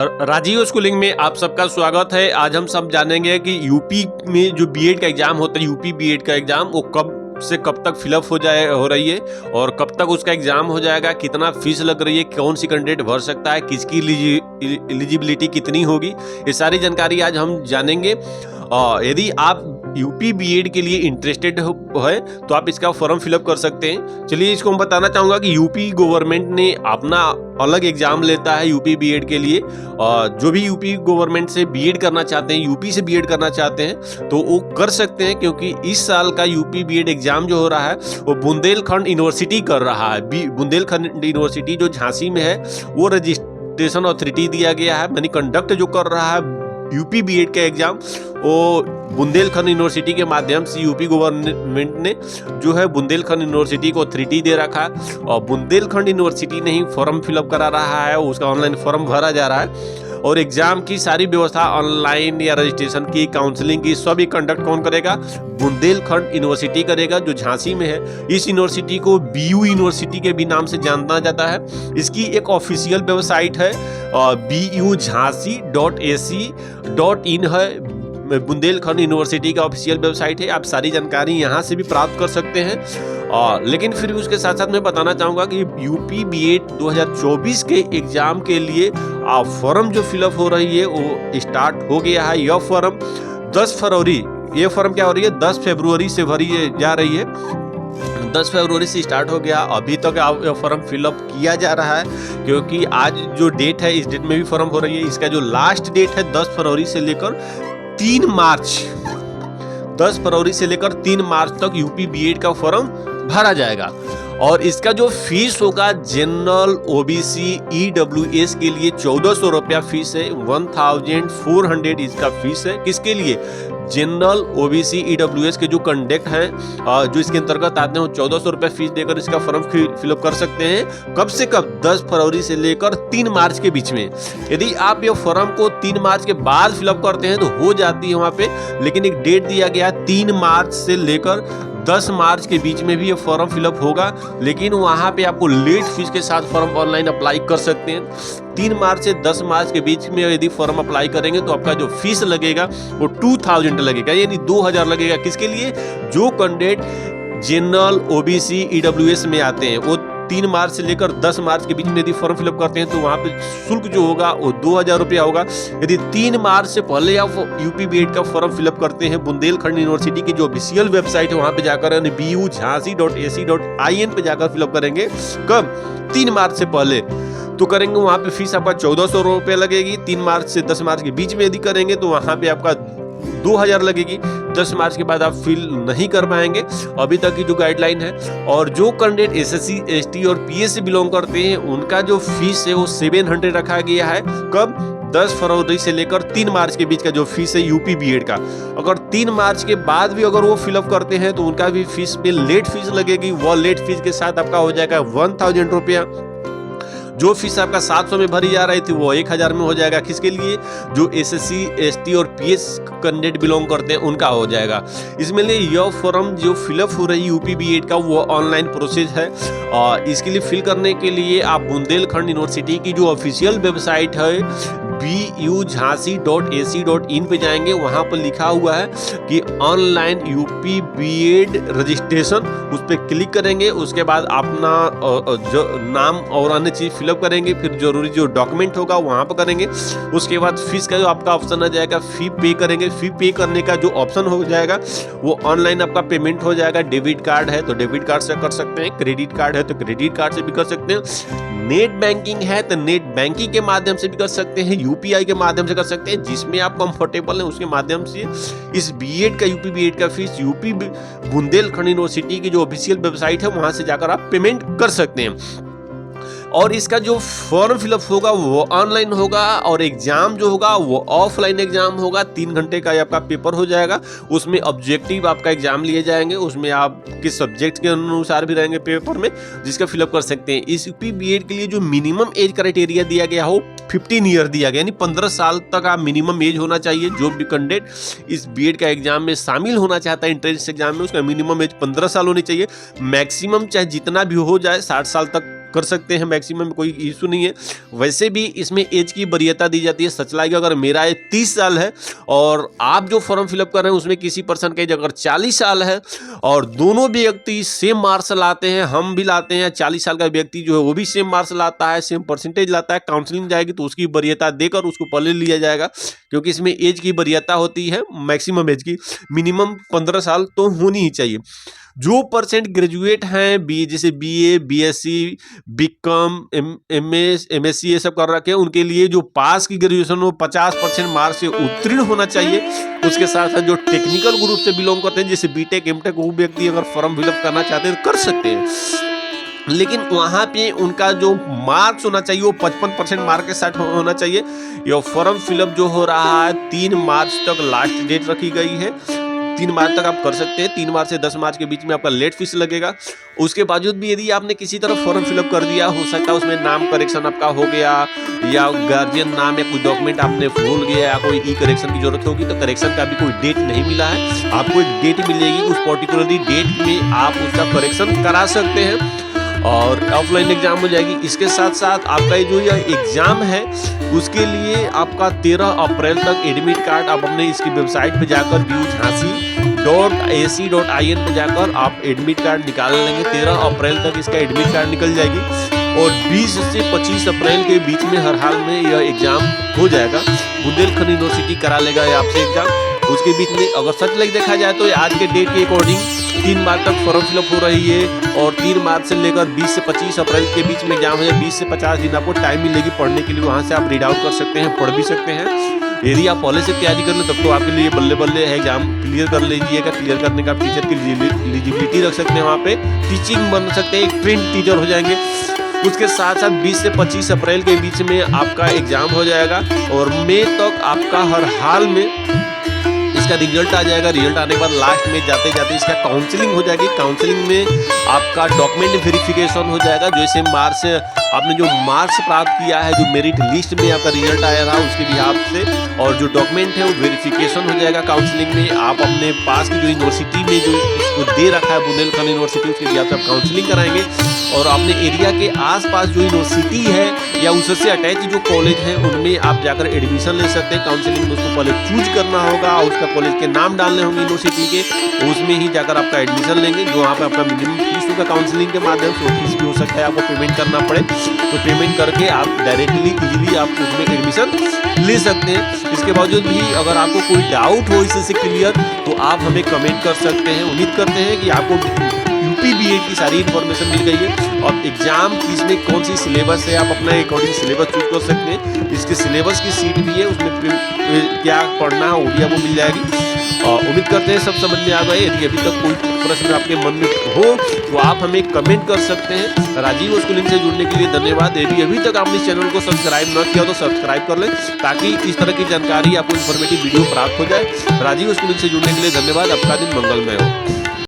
Rajiv schooling में आप सबका स्वागत है। आज हम सब जानेंगे कि यूपी में जो बीएड का एग्जाम होता है, यूपी बीएड का एग्जाम, वो कब से कब तक फिलअप हो रही है और कब तक उसका एग्जाम हो जाएगा, कितना फीस लग रही है, कौन सी कैंडिडेट भर सकता है, किसकी एलिजिबिलिटी कितनी होगी, ये सारी जानकारी आज हम जानेंगे। यदि आप यूपी बीएड के लिए इंटरेस्टेड है तो आप इसका फॉर्म फिलअप कर सकते हैं। चलिए, इसको मैं बताना चाहूँगा कि यूपी गवर्नमेंट ने अपना अलग एग्जाम लेता है यूपी बीएड के लिए। जो भी यूपी गवर्नमेंट से बीएड करना चाहते हैं, यूपी से बीएड करना चाहते हैं तो वो कर सकते हैं, क्योंकि इस साल का यूपी बीएड एग्जाम जो हो रहा है वो बुंदेलखंड यूनिवर्सिटी कर रहा है। बुंदेलखंड यूनिवर्सिटी जो झांसी में है वो रजिस्ट्रेशन अथॉरिटी दिया गया है, यानी कंडक्ट जो कर रहा है यूपी बीएड का एग्जाम, वो बुंदेलखंड यूनिवर्सिटी के माध्यम से यूपी गवर्नमेंट ने जो है बुंदेलखंड यूनिवर्सिटी को अथॉरिटी दे रखा है और बुंदेलखंड यूनिवर्सिटी ने ही फॉर्म फिलअप करा रहा है, उसका ऑनलाइन फॉर्म भरा जा रहा है और एग्जाम की सारी व्यवस्था ऑनलाइन या रजिस्ट्रेशन की, काउंसलिंग की, सभी कंडक्ट कौन करेगा? बुंदेलखंड यूनिवर्सिटी करेगा, जो झांसी में है। इस यूनिवर्सिटी को बीयू यूनिवर्सिटी के भी नाम से जाना जाता है। इसकी एक ऑफिशियल वेबसाइट है BUjhansi.ac.in है, बुंदेलखंड यूनिवर्सिटी का ऑफिशियल वेबसाइट है। आप सारी जानकारी यहाँ से भी प्राप्त कर सकते हैं। लेकिन फिर भी उसके साथ साथ मैं बताना चाहूँगा कि यूपी बीएड 2024 के एग्जाम के लिए फॉर्म जो फिलअप हो रही है वो स्टार्ट हो गया है। यह फॉर्म 10 फरवरी, ये फॉर्म क्या हो रही है, 10 फरवरी से भरी जा रही है। 10 फरवरी से स्टार्ट हो गया। अभी तक यह फॉर्म फिलअप किया जा रहा है, क्योंकि आज जो डेट है इस डेट में भी फॉर्म हो रही है। इसका जो लास्ट डेट है 10 फरवरी से लेकर 3 मार्च, 10 फरवरी से लेकर 3 मार्च तक यूपी बीएड का फॉर्म भरा जाएगा। और इसका जो फीस होगा, जनरल, ओबीसी, ईडब्ल्यूएस के लिए 1400 रुपया फीस है, 1400 इसका फीस है। किसके लिए? जनरल, ओबीसी, ईडब्ल्यूएस के जो कैंडिडेट हैं जो इसके अंतर्गत आते हैं, वो 1400 रुपया फीस देकर इसका फॉर्म फिलअप कर सकते हैं। कब से कब? 10 फरवरी से लेकर 3 मार्च के बीच में। यदि आप ये फॉर्म को 3 मार्च के बाद फिलअप करते हैं तो हो जाती है वहाँ पे, लेकिन एक डेट दिया गया 3 मार्च से लेकर 10 मार्च के बीच में भी ये फॉर्म फिलअप होगा, लेकिन वहाँ पे आपको लेट फीस के साथ फॉर्म ऑनलाइन अप्लाई कर सकते हैं। 3 मार्च से 10 मार्च के बीच में यदि फॉर्म अप्लाई करेंगे तो आपका जो फीस लगेगा वो 2000 लगेगा, यानी 2000 लगेगा। किसके लिए? जो कैंडिडेट जनरल, ओबीसी, ईडब्ल्यूएस में आते हैं, वो 3 मार्च से लेकर 10 मार्च के बीच में यदि फॉर्म फिलअप करते हैं तो वहाँ पे शुल्क जो होगा वो 2000 रुपया होगा। यदि 3 मार्च से पहले आप यूपी बीएड का फॉर्म फिलअप करते हैं, बुंदेलखंड यूनिवर्सिटी की जो ऑफिशियल वेबसाइट है वहाँ पे जाकर, यानी BUjhansi.ac.in पे जाकर फिलअप करेंगे। कब? 3 मार्च से पहले तो करेंगे, वहाँ पे फीस आपका 1400 रुपये लगेगी। 3 मार्च से 10 मार्च के बीच में यदि करेंगे तो वहाँ पे आपका 2000 लगेगी। 10 मार्च के बाद आप फिल नहीं कर पाएंगे, अभी तक की जो गाइडलाइन है। और जो कैंडिडेट एसएससी, एसटी और पीएस से बिलोंग करते हैं, उनका जो फीस है वो 700 रखा गया है। कब? 10 फरवरी से लेकर 3 मार्च के बीच का जो फीस है यूपी बीएड का। अगर 3 मार्च के बाद भी अगर वो फिलअप करते हैं तो उनका भी फीस पे लेट फीस लगेगी। वो लेट फीस के साथ आपका हो जाएगा 1000 रुपया। जो फीस आपका 700 में भरी जा रही थी वो 1000 में हो जाएगा। किसके लिए? जो एसएससी, एसटी और पीएस कैंडिडेट बिलोंग करते हैं उनका हो जाएगा। इसमें लिए यह फॉर्म जो फिलअप हो रही है यूपी बीएड का वो ऑनलाइन प्रोसेस है। इसके लिए फिल करने के लिए आप बुंदेलखंड यूनिवर्सिटी की जो ऑफिशियल वेबसाइट है BUjhansi.ac.in पे जाएंगे। वहाँ पर लिखा हुआ है कि ऑनलाइन यूपी बीएड रजिस्ट्रेशन, उस पर क्लिक करेंगे। उसके बाद अपना जो नाम और अन्य चीज़ फिलअप करेंगे, फिर जरूरी जो डॉक्यूमेंट होगा वहाँ पर करेंगे। उसके बाद फीस का जो आपका ऑप्शन आ जाएगा, फी पे करेंगे। फी पे करने का जो ऑप्शन हो जाएगा वो ऑनलाइन आपका पेमेंट हो जाएगा। डेबिट कार्ड है तो डेबिट कार्ड से कर सकते हैं, क्रेडिट कार्ड है तो क्रेडिट कार्ड से भी कर सकते हैं, नेट बैंकिंग है तो नेट बैंकिंग के माध्यम से भी कर सकते हैं, यूपीआई के माध्यम से कर सकते हैं। जिसमें आप कंफर्टेबल हैं उसके माध्यम से इस बीएड का, यूपी बीएड का फीस यूपी बुंदेलखंड यूनिवर्सिटी की जो ऑफिशियल वेबसाइट है वहां से जाकर आप पेमेंट कर सकते हैं। और इसका जो फॉर्म फिलअप होगा वो ऑनलाइन होगा और एग्जाम जो होगा वो ऑफलाइन एग्जाम होगा। 3 घंटे का आपका पेपर हो जाएगा। उसमें ऑब्जेक्टिव आपका एग्जाम लिए जाएंगे, उसमें आप किस सब्जेक्ट के अनुसार भी रहेंगे पेपर में, जिसका फिलअप कर सकते हैं। इस यूपी बीएड के लिए जो मिनिमम एज क्राइटेरिया दिया गया हो 15 ईयर दिया गया, यानी 15 साल तक आप मिनिमम एज होना चाहिए। जो भी कैंडिडेट इस बीएड का एग्जाम में शामिल होना चाहता है एंट्रेंस एग्जाम में, उसका मिनिमम एज 15 साल होनी चाहिए। मैक्सिमम चाहे जितना भी हो जाए 60 साल तक कर सकते हैं मैक्सिमम, कोई इशू नहीं है। वैसे भी इसमें एज की वरीयता दी जाती है। सच लाइक अगर मेरा एज 30 साल है और आप जो फॉर्म फिलअप कर रहे हैं उसमें किसी पर्सन का एज अगर 40 साल है और दोनों व्यक्ति सेम मार्क्स लाते हैं, हम भी लाते हैं, 40 साल का व्यक्ति जो है वो भी सेम मार्क्स लाता है, सेम परसेंटेज लाता है, काउंसलिंग जाएगी तो उसकी वरीयता देकर उसको पहले लिया जाएगा, क्योंकि इसमें एज की वरीयता होती है मैक्सिमम एज की, मिनिमम 15 साल तो होनी ही चाहिए। जो परसेंट ग्रेजुएट हैं बी जैसे बीए, बीएससी, बीकॉम, एमएससी ये सब कर रखे हैं, उनके लिए जो पास की ग्रेजुएशन हो 50% मार्क्स से उत्तीर्ण होना चाहिए। उसके साथ साथ जो टेक्निकल ग्रुप से बिलोंग करते हैं जैसे बीटेक, एमटेक, वो व्यक्ति अगर फॉर्म फिलअप करना चाहते हैं तो कर सकते हैं, लेकिन वहाँ पे उनका जो मार्क्स होना चाहिए वो 55% मार्क के साथ होना चाहिए। ये फॉर्म फिलअप जो हो रहा है 3 मार्च तक लास्ट डेट रखी गई है। 3 मार्च तक आप कर सकते हैं। 3 मार्च से 10 मार्च के बीच में आपका लेट फीस लगेगा। उसके बावजूद भी यदि आपने किसी तरह फॉर्म फिलअप कर दिया, हो सकता है उसमें नाम करेक्शन आपका हो गया या गार्जियन नाम या कोई डॉक्यूमेंट आपने भूल गया या कोई ई करेक्शन की जरूरत होगी, तो करेक्शन का भी कोई डेट नहीं मिला है। आपको एक डेट मिलेगी, उस पर्टिकुलरली डेट में आप उसका करेक्शन करा सकते हैं और ऑफलाइन एग्जाम हो जाएगी। इसके साथ साथ आपका जो यह एग्जाम है उसके लिए आपका 13 अप्रैल तक एडमिट कार्ड आप अपने इसकी वेबसाइट पे जाकर viewjhansi.ac.in पे जाकर आप एडमिट कार्ड निकाल लेंगे। 13 अप्रैल तक इसका एडमिट कार्ड निकल जाएगी और 20 से 25 अप्रैल के बीच में हर हाल में यह एग्जाम हो जाएगा। बुंदेलखंड यूनिवर्सिटी करा लेगा ये आपसे एग्जाम। उसके बीच में अगर सच लाइक देखा जाए तो आज के डेट के अकॉर्डिंग 3 मार्च तक फॉर्म फिलअप हो रही है और 3 मार्च से लेकर 20 से 25 अप्रैल के बीच में एग्जाम है। 20 से 50 दिन आपको टाइम मिलेगी पढ़ने के लिए, वहाँ से आप रीड आउट कर सकते हैं, पढ़ भी सकते हैं। यदि आप पहले से तैयारी कर लें तब तो आपके लिए बल्ले बल्ले है, एग्जाम क्लियर कर लीजिएगा। क्लियर करने का टीचर की एलिजिबिलिटी रख सकते हैं, वहाँ पे टीचिंग बन सकते हैं, एक ट्रेंड टीचर हो जाएंगे। उसके साथ साथ 20 से 25 अप्रैल के बीच में आपका एग्जाम हो जाएगा और मई तक आपका हर हाल में इसका रिजल्ट आ जाएगा। रिजल्ट आने के बाद लास्ट में जाते जाते इसका काउंसलिंग हो जाएगी। काउंसलिंग में आपका डॉक्यूमेंट वेरिफिकेशन हो जाएगा। जैसे मार्क्स आपने जो मार्क्स प्राप्त किया है, जो मेरिट लिस्ट में आपका रिजल्ट आया रहा उसके बिहाफ से, और जो डॉक्यूमेंट है वो वेरिफिकेशन हो जाएगा। काउंसलिंग में आप अपने पास की जो यूनिवर्सिटी में जो इसको दे रखा है बुंदेलखंड यूनिवर्सिटी, उसके बिहाफ से आप काउंसलिंग कराएंगे और अपने एरिया के आसपास जो यूनिवर्सिटी है या उससे अटैच जो कॉलेज है उनमें आप जाकर एडमिशन ले सकते हैं। काउंसलिंग में उसको पहले चूज करना होगा, उसका कॉलेज के नाम डालने होंगे यूनिवर्सिटी के, उसमें ही जाकर आपका एडमिशन लेंगे। जो वहाँ पे आपका मिनिमम फीस होगा काउंसलिंग के माध्यम से, वो फीस भी हो सकता है आपको पेमेंट करना पड़े, तो पेमेंट करके आप डायरेक्टली इजीली आप उसमें एडमिशन ले सकते हैं। इसके बावजूद भी अगर आपको कोई डाउट हो इससे क्लियर तो आप हमें कमेंट कर सकते हैं। उम्मीद करते हैं कि आपको यूपी बीएड की सारी इन्फॉर्मेशन मिल गई है और एग्जाम इसमें कौन सी सिलेबस है आप अपना अकॉर्डिंग सिलेबस चूज कर सकते हैं। इसके सिलेबस की सीट भी है, उसमें क्या पढ़ना है वो भी आपको मिल जाएगी। उम्मीद करते हैं सब समझ में आ गए। यदि अभी तक कोई प्रश्न आपके मन में हो तो आप हमें कमेंट कर सकते हैं। राजीव स्कूलिंग से जुड़ने के लिए धन्यवाद। यदि अभी तक आपने इस चैनल को सब्सक्राइब न किया तो सब्सक्राइब कर लें ताकि इस तरह की जानकारी आपको इन्फॉर्मेटिव वीडियो प्राप्त हो जाए। राजीव स्कूलिंग से जुड़ने के लिए धन्यवाद। आपका दिन मंगलमय हो।